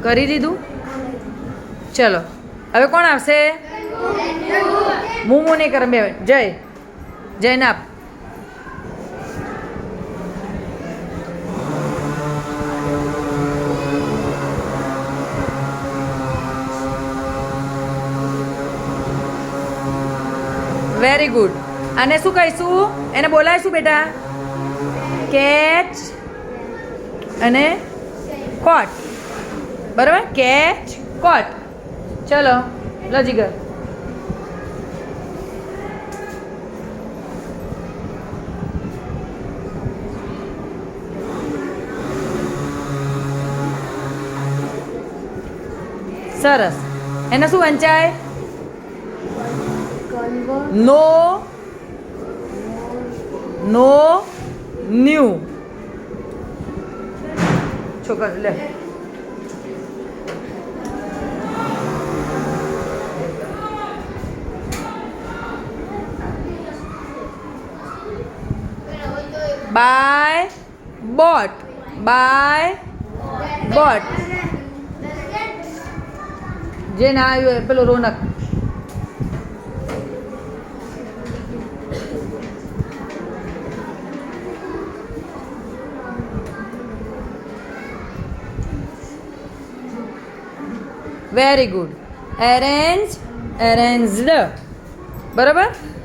કરી દીધું. ચલો હવે કોણ આવશે? હું નહીં કરે બે. જય જયનાપ. Very good. આને શું કહીશું? એને બોલાવીશું બેટા કેચ અને કોટ. બરાબર, કેચ કોટ. ચલો લો જીગર. સરસ. એને શું વંચાય? No no new. છોકરા લે. By boat. By boat. જે ના આવ્યું પેલો Raunak. Very good. Arrange, arranged. બરાબર.